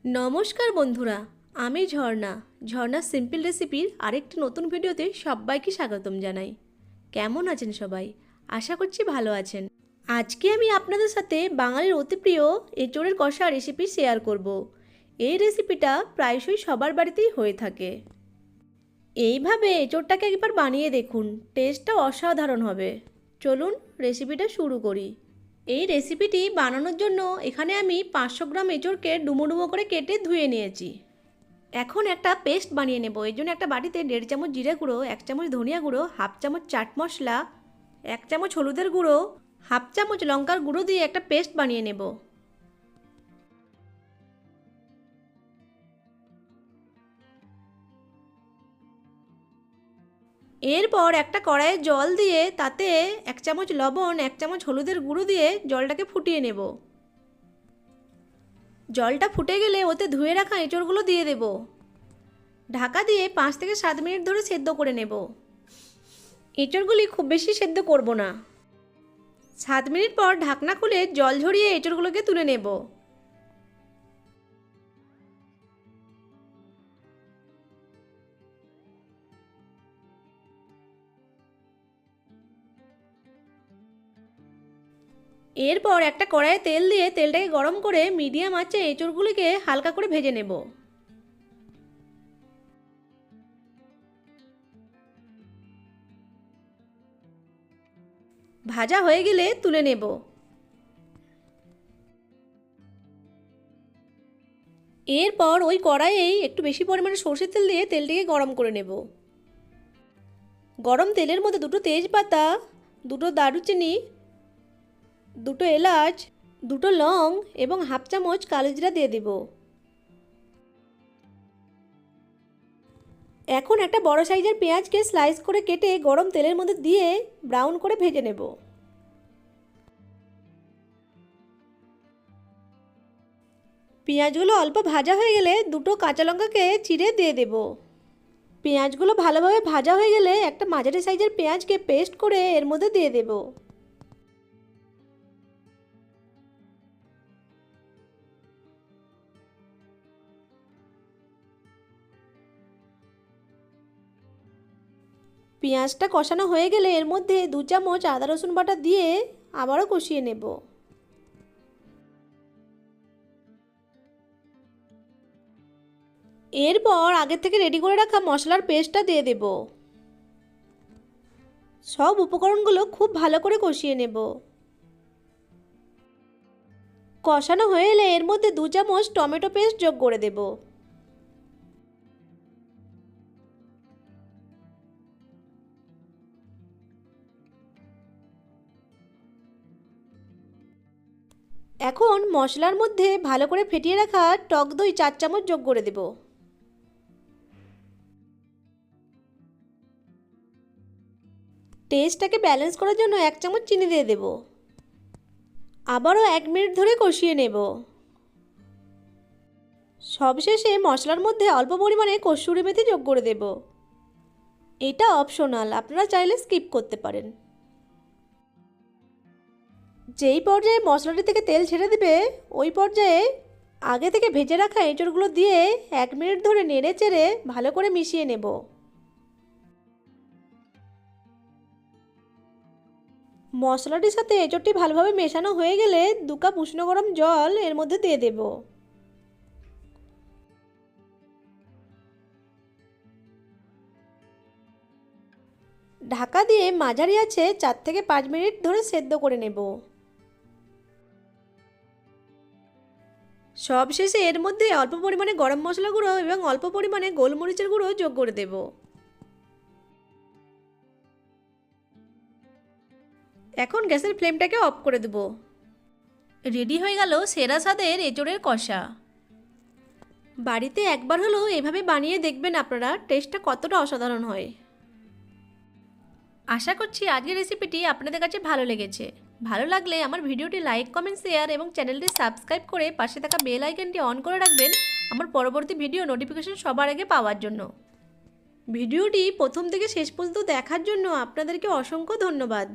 নমস্কার বন্ধুরা, আমি ঝর্ণা সিম্পল রেসিপির আরেকটি নতুন ভিডিওতে সবাইকে স্বাগতম জানাই। কেমন আছেন সবাই? আশা করছি ভালো আছেন। আজকে আমি আপনাদের সাথে বাঙালির অতি প্রিয় এঁচোড়ের কষা রেসিপি শেয়ার করব। এই রেসিপিটা প্রায়শই সবার বাড়িতেই হয়ে থাকে। এইভাবে এঁচোড়টাকে একবার বানিয়ে দেখুন, টেস্টটা অসাধারণ হবে। চলুন রেসিপিটা শুরু করি। এই রেসিপিটি বানানোর জন্য এখানে আমি 500 গ্রাম এঁচোড়কে ডুমো ডুমো করে কেটে ধুয়ে নিয়েছি। এখন একটা পেস্ট বানিয়ে নেব। এর জন্য একটা বাটিতে 1.5 চামচ জিরে গুঁড়ো, 1 চামচ ধনিয়া গুঁড়ো, 1/2 চামচ চাট মশলা, 1 চামচ হলুদের গুঁড়ো, 1/2 চামচ লঙ্কার গুঁড়ো দিয়ে একটা পেস্ট বানিয়ে নেব। এরপর একটা কড়াইয়ে জল দিয়ে তাতে 1 চামচ লবণ, 1 চামচ হলুদের গুঁড়ো দিয়ে জলটাকে ফুটিয়ে নেব। জলটা ফুটে গেলে ওতে ধুয়ে রাখা এঁচোড়গুলো দিয়ে দেব। ঢাকা দিয়ে 5 থেকে 7 মিনিট ধরে সেদ্ধ করে নেব। এঁচোড়গুলি খুব বেশি সেদ্ধ করব না। 7 মিনিট পর ঢাকনা খুলে জল ঝরিয়ে এঁচোড়গুলোকে তুলে নেব। এরপর একটা কড়াইয়ে তেল দিয়ে তেলটাকে গরম করে মিডিয়াম আঁচে এঁচোড়গুলিকে হালকা করে ভেজে নেব। ভাজা হয়ে গেলে তুলে নেব। এরপর ওই কড়াইয়েই একটু বেশি পরিমাণে সরষের তেল দিয়ে তেলটিকে গরম করে নেব। গরম তেলের মধ্যে 2টো তেজপাতা, 2টো দারুচিনি, 2টো এলাচ, 2টো লং এবং 1/2 চামচ কালো জিরা দিয়ে দেব। এখন একটা বড় সাইজের পেঁয়াজকে স্লাইস করে কেটে গরম তেলের মধ্যে দিয়ে ব্রাউন করে ভেজে নেব। পেঁয়াজগুলো অল্প ভাজা হয়ে গেলে 2টো কাঁচা লঙ্কাকে চিড়ে দিয়ে দেব। পেঁয়াজগুলো ভালোভাবে ভাজা হয়ে গেলে একটা মাঝারি সাইজের পেঁয়াজকে পেস্ট করে এর মধ্যে দিয়ে দেব। পেঁয়াজটা কষানো হয়ে গেলে এর মধ্যে 2 চামচ আদা রসুন বাটা দিয়ে আবারও কষিয়ে নেব। এরপর আগে থেকে রেডি করে রাখা মশলার পেস্টটা দিয়ে দেব। সব উপকরণগুলো খুব ভালো করে কষিয়ে নেব। কষানো হয়ে এলে এর মধ্যে 2 চামচ টমেটো পেস্ট যোগ করে দেব। এখন মশলার মধ্যে ভালো করে ফেটিয়ে রাখা টক দই 4 চামচ যোগ করে দেব। টেস্টটাকে ব্যালেন্স করার জন্য 1 চামচ চিনি দিয়ে দেব। আবারও 1 মিনিট ধরে কষিয়ে নেব। সবশেষে মশলার মধ্যে অল্প পরিমাণে কসুরি মেথি যোগ করে দেব। এটা অপশনাল, আপনারা চাইলে স্কিপ করতে পারেন। যেই পর্যায়ে মশলাটি থেকে তেল ছেড়ে দেবে ওই পর্যায়ে আগে থেকে ভেজে রাখা এঁচোড়গুলো দিয়ে 1 মিনিট ধরে নেড়ে চেড়ে ভালো করে মিশিয়ে নেব। মশলাটির সাথে এঁচোড়টি ভালোভাবে মেশানো হয়ে গেলে 2 কাপ উষ্ণ গরম জল এর মধ্যে দিয়ে দেব। ঢাকা দিয়ে মাঝারি আঁচে 4 থেকে 5 মিনিট ধরে সেদ্ধ করে নেব। সবশেষে এর মধ্যে অল্প পরিমাণে গরম মশলা গুঁড়ো এবং অল্প পরিমাণে গোলমরিচের গুঁড়ো যোগ করে দেব। এখন গ্যাসের ফ্লেমটাকে অফ করে দেব। রেডি হয়ে গেল সেরা স্বাদের এঁচোড়ের কষা। বাড়িতে একবার হলেও এভাবে বানিয়ে দেখবেন আপনারা, টেস্টটা কতটা অসাধারণ হয়। আশা করছি আজকের রেসিপিটি আপনাদের কাছে ভালো লেগেছে। ভালো লাগলে আমার ভিডিওটি লাইক, কমেন্ট, শেয়ার এবং চ্যানেলটি সাবস্ক্রাইব করে পাশে থাকা বেল আইকনটি অন করে রাখবেন আমার পরবর্তী ভিডিও নোটিফিকেশন সবার আগে পাওয়ার জন্য। ভিডিওটি প্রথম থেকে শেষ পর্যন্ত দেখার জন্য আপনাদেরকে অসংখ্য ধন্যবাদ।